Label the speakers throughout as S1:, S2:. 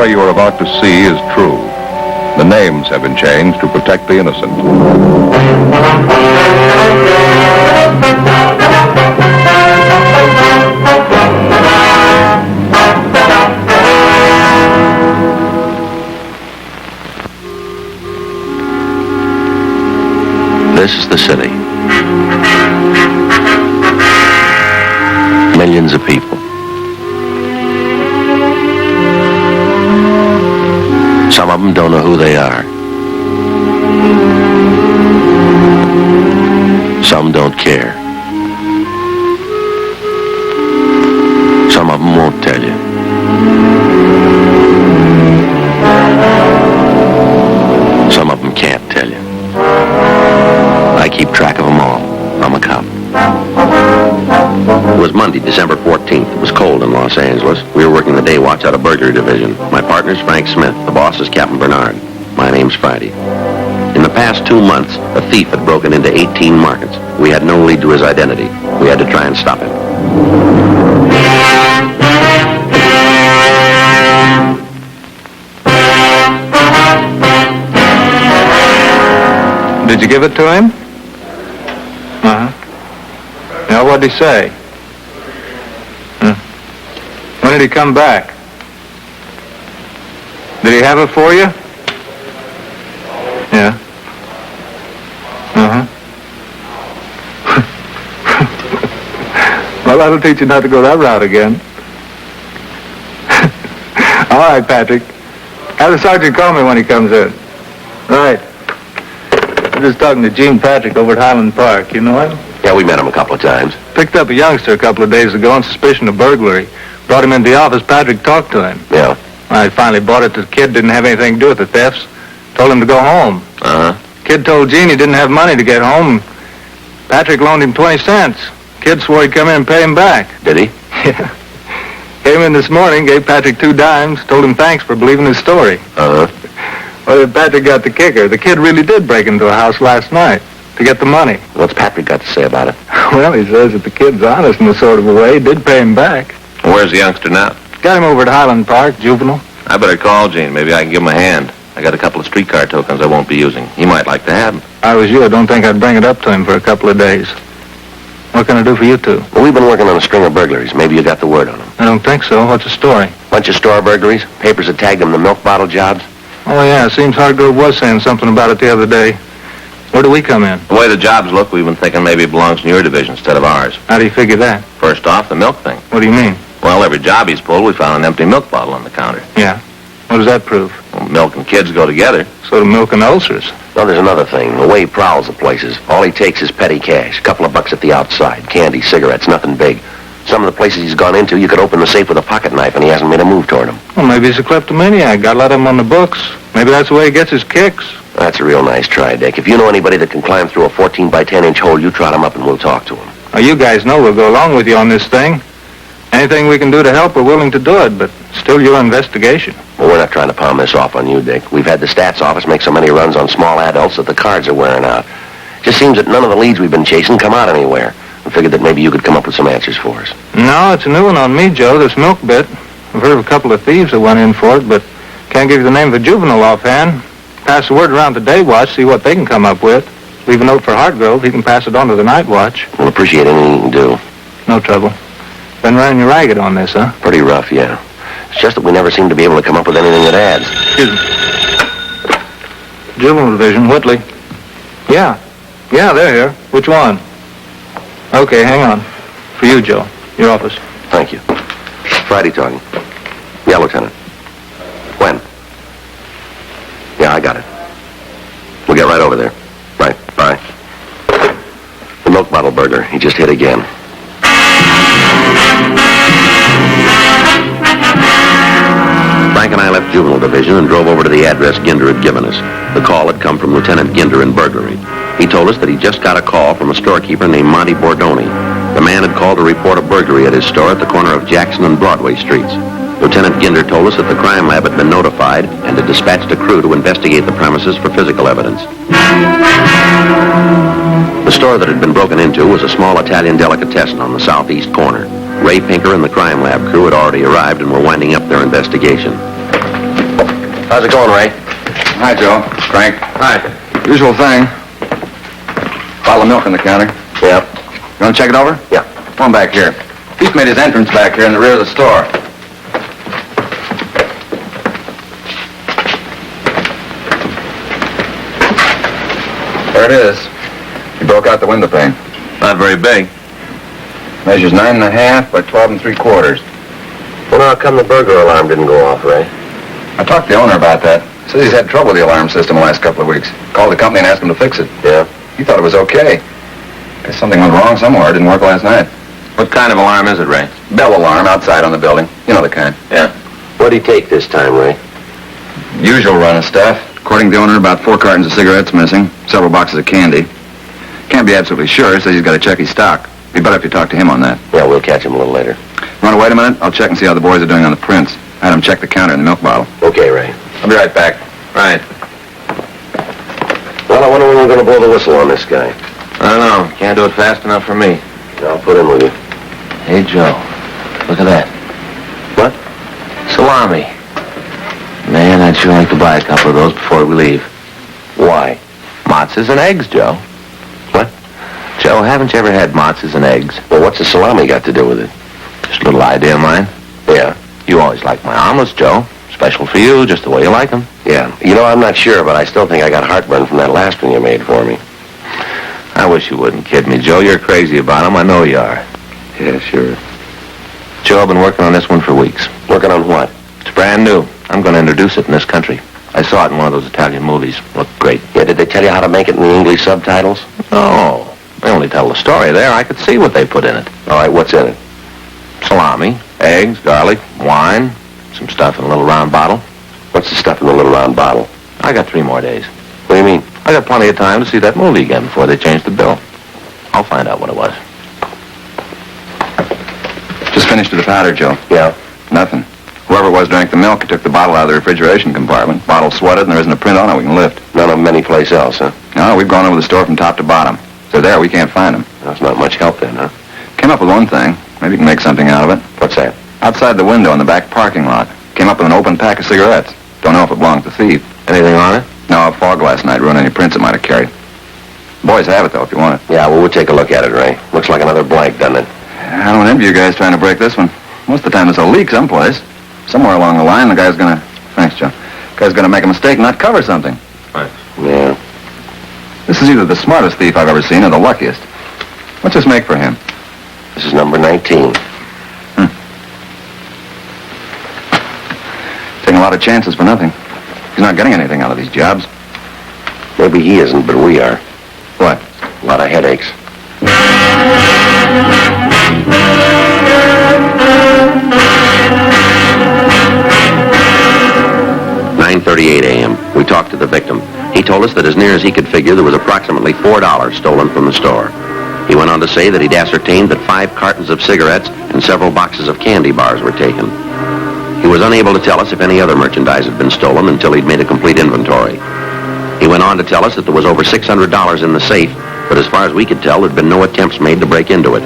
S1: story you are about to see is true. The names have been changed to protect the innocent.
S2: This is the city. Millions of people. Some of them don't know who they are. Some don't care. Some of them won't tell you. Some of them can't tell you. I keep track of them all. I'm a cop. It was Monday, December 14th. It was cold in Los Angeles. We were working the day watch out of burglary division. My partner's Frank Smith. The boss is Captain Bernard. My name's Friday. In the past 2 months, a thief had broken into 18 markets. We had no lead to his identity. We had to try and stop him.
S3: Did you give it to him? Now, what did he say? When did he come back? Did he have it for you? Yeah. Well, that'll teach you not to go that route again. All right, Patrick. Have the sergeant call me when he comes in. Right. I'm just talking to Gene Patrick over at Highland Park. You know him?
S2: Yeah, we met him a couple of times.
S3: Picked up a youngster a couple of days ago on suspicion of burglary. Brought him into the office. Patrick talked to him.
S2: Yeah.
S3: I finally bought it. The kid didn't have anything to do with the thefts. Told him to go home. Kid told Gene he didn't have money to get home. Patrick loaned him 20 cents. Kid swore he'd come in and pay him back.
S2: Did he?
S3: Yeah. Came in this morning, gave Patrick 2 dimes, told him thanks for believing his story. Well, Patrick got the kicker. The kid really did break into a house last night to get the money.
S2: What's Patrick got to say about it?
S3: Well, he says that the kid's honest in a sort of a way. He did pay him back.
S4: Where's the youngster now?
S3: Got him over at Highland Park, juvenile.
S4: I better call Gene. Maybe I can give him a hand. I got a couple of streetcar tokens I won't be using. He might like to have them.
S3: If I was you, I don't think I'd bring it up to him for a couple of days. What can I do for you two?
S2: Well, we've been working on a string of burglaries. Maybe you got the word on them.
S3: I don't think so. What's the story?
S2: Bunch of store burglaries. Papers that tagged them the milk bottle jobs.
S3: Oh, yeah. It seems Hargrove was saying something about it the other day. Where do we come in?
S4: The way the jobs look, we've been thinking maybe it belongs in your division instead of ours.
S3: How do you figure that?
S4: First off, the milk thing.
S3: What do you mean?
S4: Well, every job he's pulled, we found an empty milk bottle on the counter.
S3: Yeah. What does that prove?
S4: Well, milk and kids go together.
S3: So do milk and ulcers.
S2: Well, there's another thing. The way he prowls the places, all he takes is petty cash. A couple of bucks at the outside. Candy, cigarettes, nothing big. Some of the places he's gone into, you could open the safe with a pocket knife and he hasn't made a move toward him.
S3: Well, maybe he's a kleptomaniac. Got a lot of them on the books. Maybe that's the way he gets his kicks.
S2: That's a real nice try, Dick. If you know anybody that can climb through a 14 by 10 inch hole, you trot him up and we'll talk to him.
S3: Now, you guys know we'll go along with you on this thing. Anything we can do to help, we're willing to do it, but still your investigation.
S2: Well, we're not trying to palm this off on you, Dick. We've had the stats office make so many runs on small adults that the cards are wearing out. Just seems that none of the leads we've been chasing come out anywhere. We figured that maybe you could come up with some answers for us.
S3: No, it's a new one on me, Joe, this milk bit. I've heard of a couple of thieves that went in for it, but can't give you the name of a juvenile offhand. Pass the word around the day watch, see what they can come up with. Leave a note for Hartgrove. He can pass it on to the night watch.
S2: We'll appreciate anything you can do.
S3: No trouble. Been running you ragged on this, huh?
S2: Pretty rough, yeah. It's just that we never seem to be able to come up with anything that adds.
S3: Excuse me. Juvenile Division, Whitley. Yeah. Yeah, they're here. Which one? Okay, hang on. For you, Joe. Your office.
S2: Thank you. Friday talking. Yeah, Lieutenant. When? Yeah, I got it. We'll get right over there. Right, bye. The milk bottle burglar. He just hit again. Frank and I left Juvenile Division and drove over to the address Ginder had given us. The call had come from Lieutenant Ginder in burglary. He told us that he just got a call from a storekeeper named Monty Bordoni. The man had called to report a burglary at his store at the corner of Jackson and Broadway streets. Lieutenant Ginder told us that the crime lab had been notified and had dispatched a crew to investigate the premises for physical evidence. The store that had been broken into was a small Italian delicatessen on the southeast corner. Ray Pinker and the crime lab crew had already arrived and were winding up their investigation. How's it going, Ray?
S1: Hi, Joe. Frank.
S2: Hi.
S1: Usual thing. Bottle of milk on the counter.
S2: Yeah.
S1: You want to check it over?
S2: Yeah.
S1: Come on back here. Thief made his entrance back here in the rear of the store. There it is. He broke out the window pane.
S4: Not very big.
S1: Measures 9.5 by 12 3/4.
S2: Well, how come the burglar alarm didn't go off, Ray?
S1: I talked to the owner about that. Says he's had trouble with the alarm system the last couple of weeks. Called the company and asked him to fix it.
S2: Yeah.
S1: He thought it was okay. Guess something went wrong somewhere. It didn't work last night.
S4: What kind of alarm is it, Ray?
S1: Bell alarm outside on the building. You know the kind.
S4: Yeah.
S2: What'd he take this time, Ray?
S1: Usual run of stuff. According to the owner, about 4 cartons of cigarettes missing, several boxes of candy. Can't be absolutely sure. Says he's got to check his stock. Be better if you talk to him on that.
S2: Yeah, we'll catch him a little later.
S1: Want to wait a minute? I'll check and see how the boys are doing on the prints. I had them check the counter and the milk bottle.
S2: Okay, Ray.
S1: I'll be right back.
S4: Right.
S2: Well, I wonder when we're going to blow the whistle on this guy.
S4: I don't know. Can't do it fast enough for me.
S2: I'll put in with you.
S4: Hey, Joe. Look at that.
S2: What?
S4: Salami. Man, I'd sure like to buy a couple of those before we leave.
S2: Why?
S4: Matzahs and eggs, Joe.
S2: What?
S4: Joe, haven't you ever had matzahs and eggs?
S2: Well, what's the salami got to do with it?
S4: Just a little idea of mine.
S2: Yeah.
S4: You always like my omelets, Joe. Special for you, just the way you like them.
S2: Yeah. You know, I'm not sure, but I still think I got heartburn from that last one you made for me.
S4: I wish you wouldn't kid me, Joe. You're crazy about them. I know you are.
S2: Yeah, sure.
S4: Joe, I've been working on this one for weeks.
S2: Working on what?
S4: It's brand new. I'm going to introduce it in this country. I saw it in one of those Italian movies. Looked great.
S2: Yeah, did they tell you how to make it in the English subtitles?
S4: No. They only tell the story there. I could see what they put in it.
S2: All right, what's in it?
S4: Salami, eggs, garlic, wine, some stuff in a little round bottle.
S2: What's the stuff in the little round bottle?
S4: I got 3 more days.
S2: What do you mean?
S4: I got plenty of time to see that movie again before they change the bill. I'll find out what it was.
S1: Just finished with the powder, Joe.
S2: Yeah.
S1: Nothing. Whoever it was drank the milk. He took the bottle out of the refrigeration compartment. Bottle sweated, and there isn't a print on it we can lift.
S2: None of them anyplace else, huh?
S1: No, we've gone over the store from top to bottom. They're there. We can't find them.
S2: That's not much help then, huh?
S1: Came up with one thing. Maybe you can make something out of it.
S2: What's that?
S1: Outside the window in the back parking lot. Came up with an open pack of cigarettes. Don't know if it belonged to the thief.
S4: Anything on it?
S1: No, a fog last night ruined any prints it might have carried. Boys have it, though, if you want it.
S2: Yeah, well, we'll take a look at it, Ray. Looks like another blank, doesn't it?
S1: I don't envy you guys trying to break this one. Most of the time there's a leak someplace. Somewhere along the line, the guy's gonna... Thanks, Joe. The guy's gonna make a mistake and not cover something.
S4: Right.
S2: Yeah.
S1: This is either the smartest thief I've ever seen or the luckiest. What's this make for him?
S2: This is number 19.
S1: Taking a lot of chances for nothing. He's not getting anything out of these jobs.
S2: Maybe he isn't, but we are.
S1: What?
S2: A lot of headaches. 9:38 a.m. We talked to the victim. He told us that as near as he could figure, there was approximately $4 stolen from the store. He went on to say that he'd ascertained that 5 cartons of cigarettes and several boxes of candy bars were taken. He was unable to tell us if any other merchandise had been stolen until he'd made a complete inventory. He went on to tell us that there was over $600 in the safe, but as far as we could tell, there'd been no attempts made to break into it.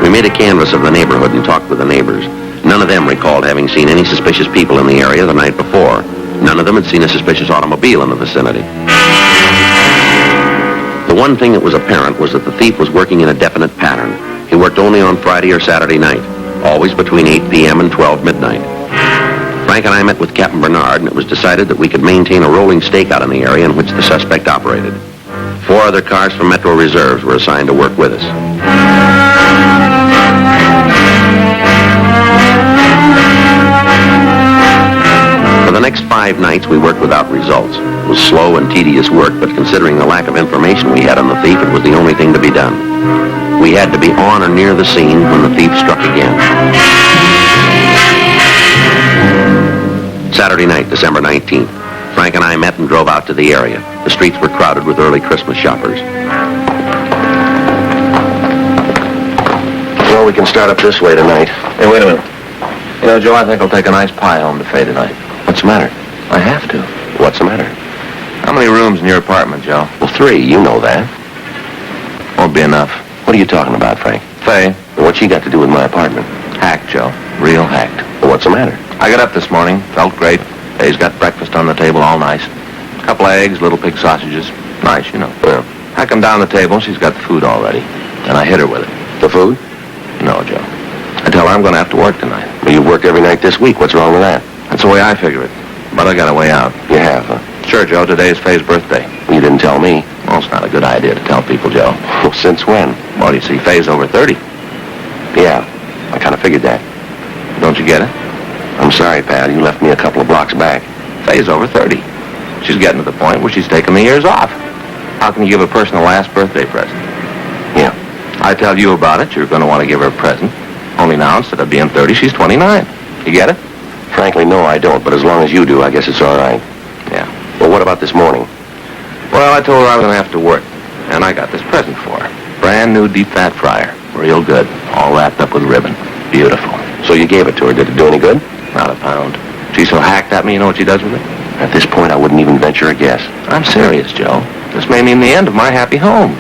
S2: We made a canvass of the neighborhood and talked with the neighbors. None of them recalled having seen any suspicious people in the area the night before. None of them had seen a suspicious automobile in the vicinity. The one thing that was apparent was that the thief was working in a definite pattern. He worked only on Friday or Saturday night, always between 8 p.m. and 12 midnight. Frank and I met with Captain Bernard, and it was decided that we could maintain a rolling stakeout in the area in which the suspect operated. 4 other cars from Metro Reserves were assigned to work with us. For the next 5 nights, we worked without results. It was slow and tedious work, but considering the lack of information we had on the thief, it was the only thing to be done. We had to be on or near the scene when the thief struck again. Saturday night, December 19th. Frank and I met and drove out to the area. The streets were crowded with early Christmas shoppers. Well, we can start up this way tonight.
S4: Hey, wait a minute. You know, Joe, I think I'll take a nice pie home to Faye tonight.
S2: What's the matter?
S4: I have to.
S2: What's the matter?
S4: How many rooms in your apartment, Joe?
S2: Well, 3. You know that.
S4: Won't be enough.
S2: What are you talking about, Frank?
S4: Faye?
S2: What's she got to do with my apartment?
S4: Hacked, Joe. Real hacked.
S2: Well, what's the matter?
S4: I got up this morning, felt great. He's got breakfast on the table, all nice. A couple of eggs, little pig sausages. Nice, you know.
S2: Yeah.
S4: I come down the table, she's got the food already. And I hit her with it.
S2: The food?
S4: No, Joe. I tell her I'm going to have to work tonight.
S2: Well, you work every night this week. What's wrong with that?
S4: That's the way I figure it. But I got a way out.
S2: You have, huh?
S4: Sure, Joe, today is Faye's birthday.
S2: You didn't tell me.
S4: Well, it's not a good idea to tell people, Joe.
S2: Well, since when?
S4: Well, you see, Faye's over 30.
S2: Yeah, I kind of figured that.
S4: Don't you get it?
S2: I'm sorry, Pat. You left me a couple of blocks back.
S4: Faye's over 30. She's getting to the point where she's taking the years off. How can you give a person a last birthday present?
S2: Yeah.
S4: I tell you about it, you're going to want to give her a present. Only now, instead of being 30, she's 29. You get it?
S2: Frankly, no, I don't. But as long as you do, I guess it's all right.
S4: Yeah.
S2: Well, what about this morning?
S4: Well, I told her I was going to have to work. And I got this present for her. Brand new deep fat fryer. Real good. All wrapped up with ribbon. Beautiful.
S2: So you gave it to her. Did it do any good?
S4: Not a pound. She's so hacked at me, you know what she does with it?
S2: At this point, I wouldn't even venture a guess.
S4: I'm serious, Joe. This may mean the end of my happy home.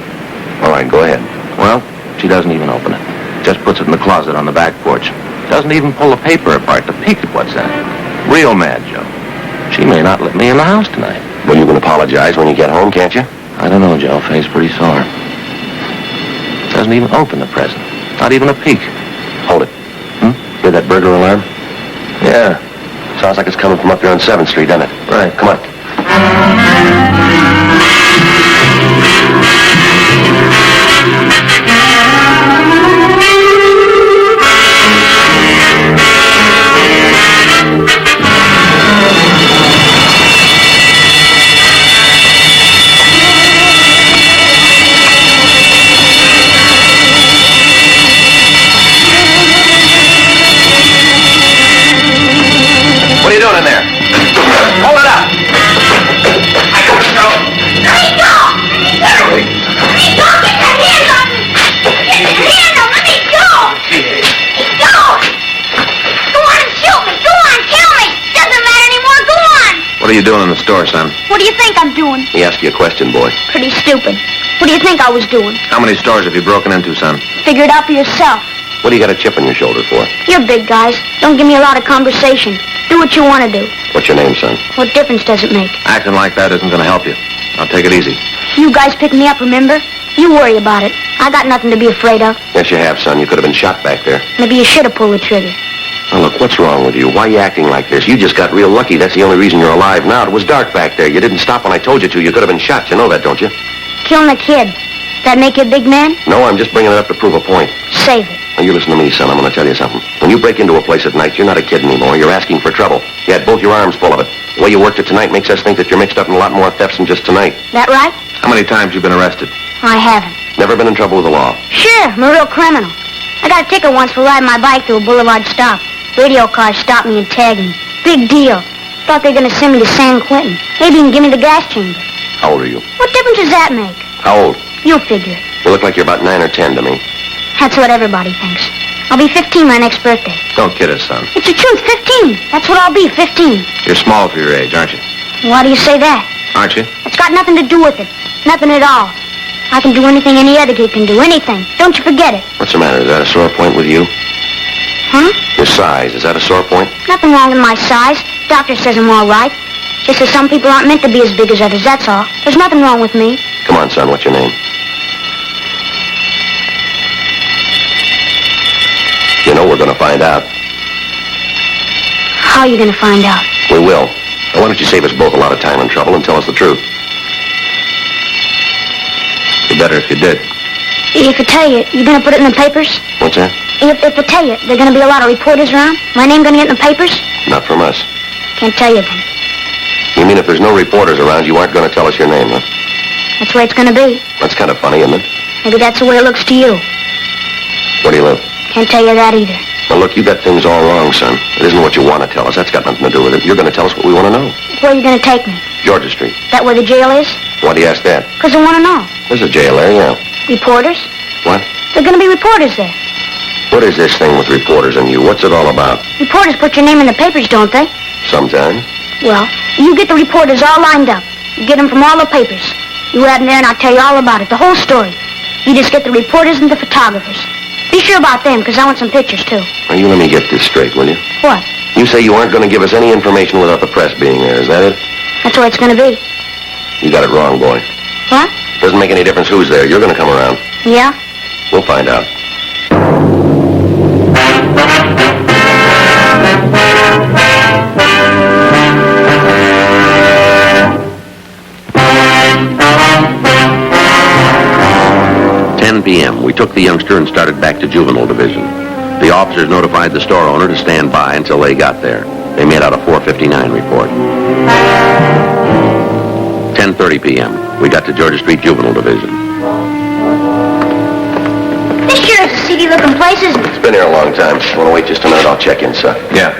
S2: All right, go ahead.
S4: Well, she doesn't even open it. Just puts it in the closet on the back porch. Doesn't even pull the paper apart to peek at what's in it. Real mad, Joe. She may not let me in the house tonight.
S2: Well, you can apologize when you get home, can't you?
S4: I don't know, Joe. Faye's pretty sore. Doesn't even open the present. Not even a peek.
S2: Hold it. Hear that burglar alarm?
S4: Yeah.
S2: Sounds like it's coming from up there on 7th Street, doesn't it?
S4: Right.
S2: Come on.
S4: What are you doing in there? Hold it up! I got it, Joe.
S5: Let me go! Let me go! Get your hands off me! Get your hands off! Let me go! Let me go! Go on and shoot me! Go on, kill me! Doesn't matter anymore. Go on!
S4: What are you doing in the store, son?
S5: What do you think I'm doing?
S2: He asked you a question, boy.
S5: Pretty stupid. What do you think I was doing?
S4: How many stores have you broken into, son?
S5: Figure it out for yourself.
S2: What do you got a chip on your shoulder for?
S5: You're big guys. Don't give me a lot of conversation. Do what you want to do.
S2: What's your name, son?
S5: What difference does it make?
S4: Acting like that isn't going to help you. Now take it easy.
S5: You guys picked me up, remember? You worry about it. I got nothing to be afraid of.
S2: Yes, you have, son. You could have been shot back there.
S5: Maybe you should have pulled the trigger.
S2: Now, look, what's wrong with you? Why are you acting like this? You just got real lucky. That's the only reason you're alive now. It was dark back there. You didn't stop when I told you to. You could have been shot. You know that, don't you?
S5: Killing a kid. That make you a big man?
S2: No, I'm just bringing it up to prove a point.
S5: Save it.
S2: Now, you listen to me, son. I'm going to tell you something. When you break into a place at night, you're not a kid anymore. You're asking for trouble. You had both your arms full of it. The way you worked it tonight makes us think that you're mixed up in a lot more thefts than just tonight.
S5: That right?
S4: How many times you been arrested?
S5: I haven't.
S2: Never been in trouble with the law.
S5: Sure, I'm a real criminal. I got a ticket once for riding my bike through a boulevard stop. Radio car stopped me and tagged me. Big deal. Thought they were going to send me to San Quentin. Maybe even give me the gas chamber.
S2: How old are you?
S5: What difference does that make?
S2: How old?
S5: You'll figure it.
S2: You look like you're about 9 or 10 to me.
S5: That's what everybody thinks. I'll be 15 my next birthday.
S4: Don't kid us, son.
S5: It's the truth, 15. That's what I'll be, 15.
S4: You're small for your age, aren't you?
S5: Why do you say that?
S4: Aren't you?
S5: It's got nothing to do with it. Nothing at all. I can do anything any other kid can do. Anything. Don't you forget it.
S2: What's the matter? Is that a sore point with you?
S5: Huh?
S2: Your size. Is that a sore point?
S5: Nothing wrong with my size. Doctor says I'm all right. Just that some people aren't meant to be as big as others, that's all. There's nothing wrong with me.
S2: Come on, son. What's your name? You know we're going to find out.
S5: How are you going to find out?
S2: We will. Now, why don't you save us both a lot of time and trouble and tell us the truth?
S4: It'd be better if you did.
S5: If I tell you, you going to put it in the papers?
S2: What's that?
S5: If I tell you, there going to be a lot of reporters around? My name going to get in the papers?
S2: Not from us.
S5: Can't tell you then.
S2: You mean if there's no reporters around, you aren't going to tell us your name, huh?
S5: That's the way it's going to be.
S2: That's kind of funny, isn't it?
S5: Maybe that's the way it looks to you.
S2: Where do you live?
S5: Can't tell you that either.
S2: Well, look, you got things all wrong, son. It isn't what you want to tell us. That's got nothing to do with it. You're going to tell us what we want to know.
S5: Where are you going to take me?
S2: Georgia Street.
S5: That where the jail is?
S2: Why do you ask that?
S5: Because I want to know.
S2: There's a jail there, yeah.
S5: Reporters?
S2: What?
S5: There are going to be reporters there.
S2: What is this thing with reporters and you? What's it all about?
S5: Reporters put your name in the papers, don't they?
S2: Sometimes.
S5: Well, you get the reporters all lined up. You get them from all the papers. You have them there and I'll tell you all about it, the whole story. You just get the reporters and the photographers. Be sure about them, because I want some pictures, too.
S2: Now, you let me get this straight, will you?
S5: What?
S2: You say you aren't going to give us any information without the press being there, is that it?
S5: That's the way it's gonna be.
S2: You got it wrong, boy.
S5: What?
S2: Doesn't make any difference who's there. You're going to come around.
S5: Yeah?
S2: We'll find out. p.m. We took the youngster and started back to Juvenile Division. The officers notified the store owner to stand by until they got there. They made out a 4:59 report. 10:30 p.m. We got to Georgia Street Juvenile Division.
S5: This sure is a seedy-looking place, isn't it?
S2: It's been here a long time. Want to wait just a minute? I'll check in, sir.
S1: Yeah.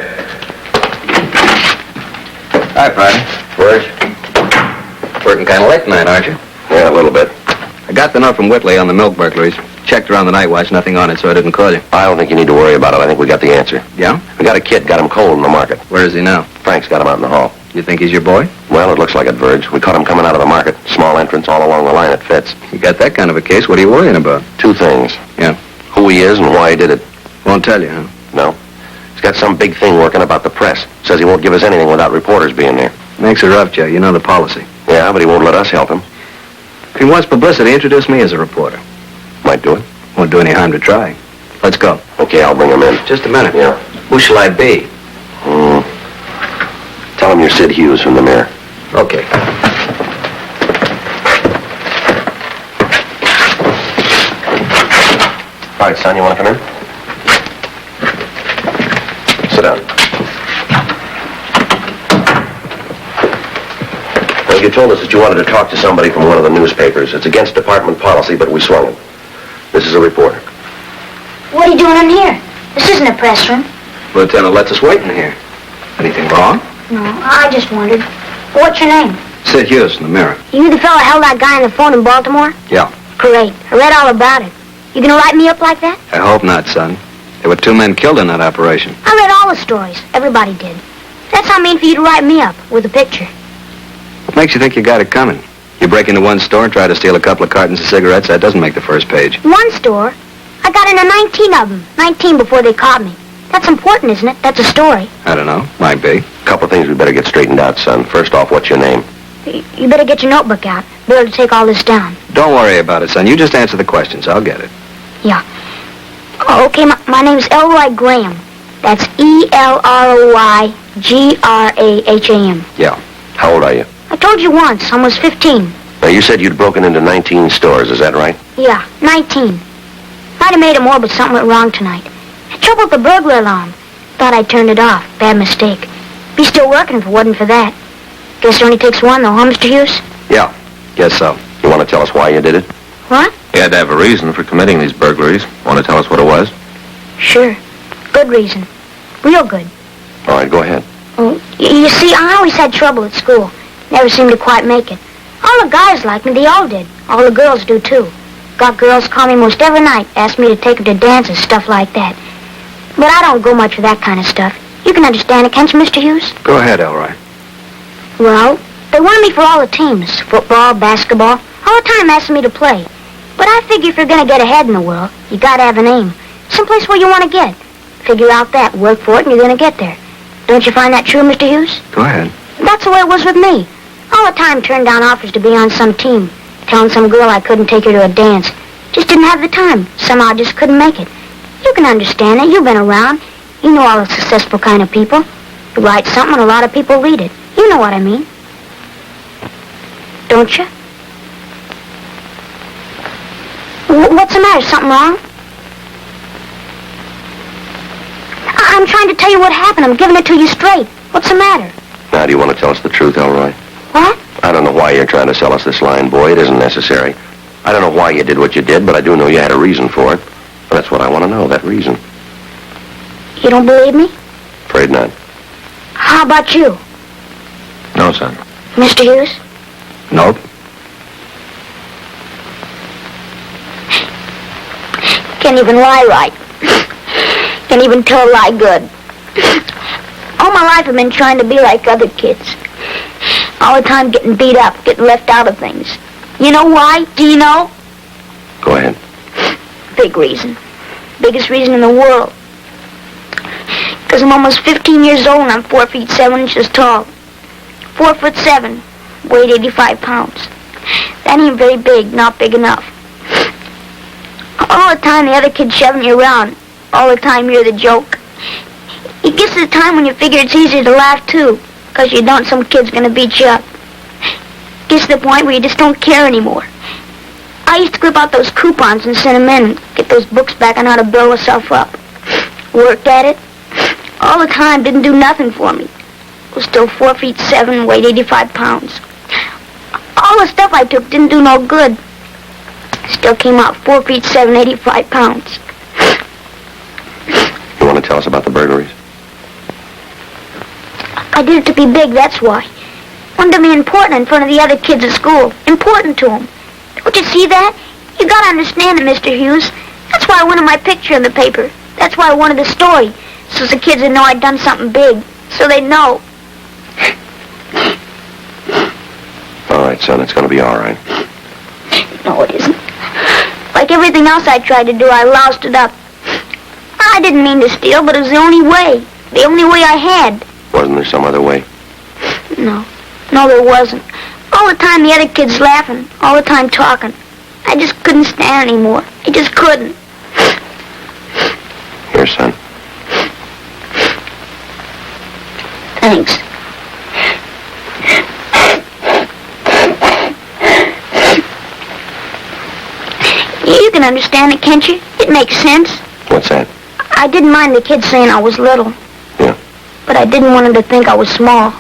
S1: Hi, Friday.
S2: Where's?
S1: Working kind of late tonight, aren't you?
S2: Yeah, a little bit.
S1: I got the note from Whitley on the milk burglaries. Checked around the night watch, nothing on it, so I didn't call you.
S2: I don't think you need to worry about it. I think we got the answer.
S1: Yeah?
S2: We got a kid, got him cold in the market.
S1: Where is he now?
S2: Frank's got him out in the hall.
S1: You think he's your boy?
S2: Well, it looks like it, Verge. We caught him coming out of the market. Small entrance all along the line. It fits.
S1: You got that kind of a case, what are you worrying about?
S2: Two things.
S1: Yeah.
S2: Who he is and why he did it.
S1: Won't tell you, huh?
S2: No. He's got some big thing working about the press. Says he won't give us anything without reporters being there.
S1: Makes it rough, Joe. You know the policy.
S2: Yeah, but he won't let us help him.
S1: If he wants publicity, introduce me as a reporter.
S2: Might do it.
S1: Won't do any harm to try. Let's go.
S2: Okay, I'll bring him in.
S1: Just a minute.
S2: Yeah.
S1: Who shall I be?
S2: Tell him you're Sid Hughes from the Mirror.
S1: Okay.
S2: All right, son, you want to come in? Sit down. Well, you told us that you wanted to talk to somebody from one of the newspapers. It's against department policy, but we swung it. This is a reporter.
S5: What are you doing in here? This isn't a press room.
S1: Lieutenant lets us wait in here. Anything wrong?
S5: No, I just wondered. What's your name?
S1: Sid Hughes from the Mirror.
S5: You the fellow held that guy on the phone in Baltimore?
S1: Yeah.
S5: Great. I read all about it. You gonna write me up like that?
S1: I hope not, son. There were 2 men killed in that operation.
S5: I read all the stories. Everybody did. That's how I mean for you to write me up with a picture.
S1: What makes you think you got it coming? You break into one store and try to steal a couple of cartons of cigarettes, that doesn't make the first page.
S5: One store? I got into 19 of them. 19 before they caught me. That's important, isn't it? That's a story.
S1: I don't know. Might be.
S2: A couple of things we better get straightened out, son. First off, what's your name?
S5: You better get your notebook out. Be able to take all this down.
S1: Don't worry about it, son. You just answer the questions. I'll get it.
S5: Yeah. Oh, okay, my name's Elroy Graham. That's Elroygraham.
S1: Yeah.
S2: How old are you?
S5: I told you once, almost 15.
S2: Now, you said you'd broken into 19 stores. Is that right?
S5: Yeah, 19. Might have made it more, but something went wrong tonight. Had trouble with the burglar alarm. Thought I turned it off. Bad mistake. Be still working if it wasn't for that. Guess it only takes one, though, huh, Mr. Hughes?
S1: Yeah. Guess so.
S2: You want to tell us why you did it?
S5: What?
S4: He had to have a reason for committing these burglaries. Want to tell us what it was?
S5: Sure. Good reason. Real good.
S2: All right, go ahead.
S5: Oh, you see, I always had trouble at school. Never seemed to quite make it. All the guys liked me. They all did. All the girls do, too. Got girls call me most every night, ask me to take them to dances, stuff like that. But I don't go much for that kind of stuff. You can understand it, can't you, Mr. Hughes?
S1: Go ahead, Elroy.
S5: Well, they wanted me for all the teams. Football, basketball. All the time asking me to play. But I figure if you're going to get ahead in the world, you got to have an aim. Someplace where you want to get. Figure out that, work for it, and you're going to get there. Don't you find that true, Mr. Hughes?
S1: Go ahead.
S5: That's the way it was with me. All the time turned down offers to be on some team. Telling some girl I couldn't take her to a dance. Just didn't have the time. Somehow just couldn't make it. You can understand it. You've been around. You know all the successful kind of people. You write something and a lot of people read it. You know what I mean. Don't you? What's the matter? Something wrong? I'm trying to tell you what happened. I'm giving it to you straight. What's the matter?
S2: Now, do you want to tell us the truth, Elroy?
S5: What?
S2: I don't know why you're trying to sell us this line, boy. It isn't necessary. I don't know why you did what you did, but I do know you had a reason for it. That's what I want to know, that reason.
S5: You don't believe me?
S2: Afraid not.
S5: How about you,
S4: No, son.
S5: Mr. Hughes?
S1: Nope.
S5: Can't even lie right. Can't even tell a lie good. All my life I've been trying to be like other kids. All the time getting beat up, getting left out of things. You know why? Do you know?
S2: Go ahead.
S5: Big reason. Biggest reason in the world. Because I'm almost 15 years old and I'm 4 feet 7 inches tall. 4'7", weighed 85 pounds. That ain't very big, not big enough. All the time the other kid's shoving you around. All the time you're the joke. It gets to the time when you figure it's easier to laugh too, because you don't, some kid's gonna beat you up. Gets to the point where you just don't care anymore. I used to clip out those coupons and send them in and get those books back on how to build yourself up. Worked at it. All the time, didn't do nothing for me. Was still 4 feet 7, weighed 85 pounds. All the stuff I took didn't do no good. Still came out 4 feet 7, 85 pounds.
S2: You want to tell us about the burglaries?
S5: I did it to be big, that's why. Wanted to be important in front of the other kids at school. Important to them. Don't you see that? You gotta understand it, Mr. Hughes. That's why I wanted my picture in the paper. That's why I wanted the story. So the kids would know I'd done something big. So they'd know.
S2: All right, son, it's going to be all right.
S5: No, it isn't. Like everything else I tried to do, I loused it up. I didn't mean to steal, but it was the only way. The only way I had.
S2: Wasn't there some other way?
S5: No. No, there wasn't. All the time the other kids laughing. All the time talking. I just couldn't stand anymore. I just couldn't.
S2: Here, son.
S5: Thanks. You can understand it, can't you? It makes sense.
S2: What's that?
S5: I didn't mind the kids saying I was little.
S2: Yeah.
S5: But I didn't want them to think I was small.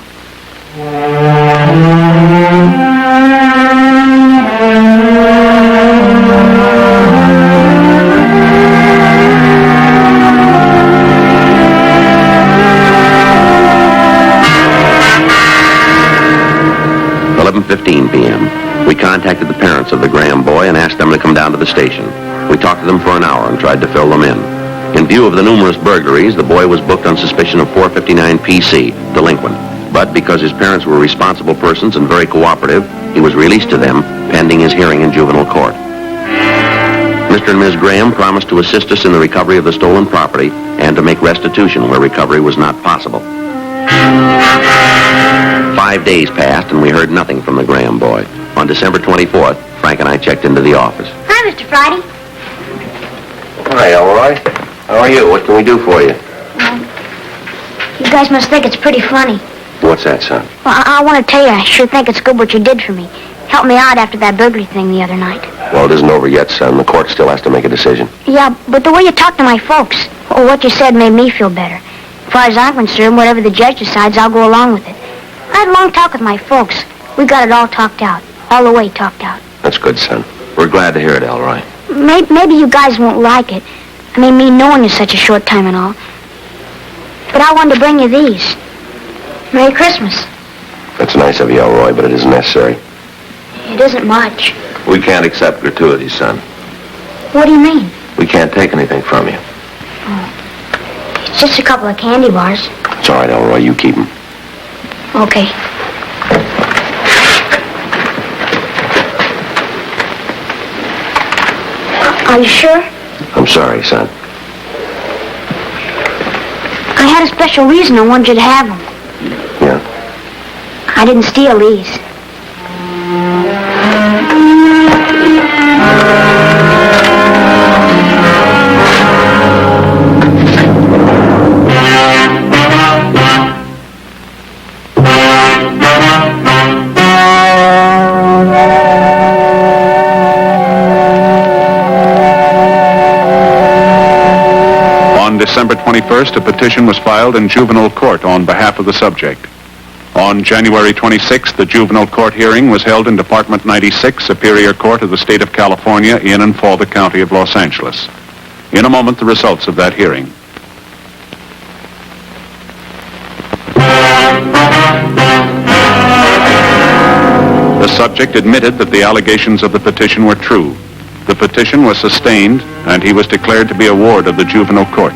S2: 11:15 p.m. We contacted the parents of the Graham boy and asked them to come down to the station. We talked to them for an hour and tried to fill them in. In view of the numerous burglaries, the boy was booked on suspicion of 459 PC, delinquent. But because his parents were responsible persons and very cooperative, he was released to them pending his hearing in juvenile court. Mr. and Ms. Graham promised to assist us in the recovery of the stolen property and to make restitution where recovery was not possible. 5 days passed and we heard nothing from the Graham boy. On December 24th, Frank and I checked into the office.
S5: Hi, Mr. Friday.
S2: Hi, Elroy. How are you? What can we do for you?
S5: You guys must think it's pretty funny.
S2: What's that, son?
S5: Well, I want to tell you, I sure think it's good what you did for me. Helped me out after that burglary thing the other night.
S2: Well, it isn't over yet, son. The court still has to make a decision.
S5: Yeah, but the way you talked to my folks, or what you said made me feel better. As far as I'm concerned, whatever the judge decides, I'll go along with it. I had a long talk with my folks. We got it all talked out. All the way talked out.
S2: That's good, son. We're glad to hear it, Elroy.
S5: Maybe you guys won't like it. I mean, me knowing you such a short time and all. But I wanted to bring you these. Merry Christmas.
S2: That's nice of you, Elroy, but it isn't necessary.
S5: It isn't much.
S2: We can't accept gratuities, son.
S5: What do you mean?
S2: We can't take anything from you.
S5: It's just a couple of candy bars.
S2: It's all right, Elroy. You keep them.
S5: Okay. Are you sure?
S2: I'm sorry, son.
S5: I had a special reason I wanted you to have them.
S2: Yeah?
S5: I didn't steal these.
S6: On December 21st, a petition was filed in juvenile court on behalf of the subject. On January 26th, the juvenile court hearing was held in Department 96, Superior Court of the State of California, in and for the County of Los Angeles. In a moment, the results of that hearing. The subject admitted that the allegations of the petition were true. The petition was sustained, and he was declared to be a ward of the juvenile court.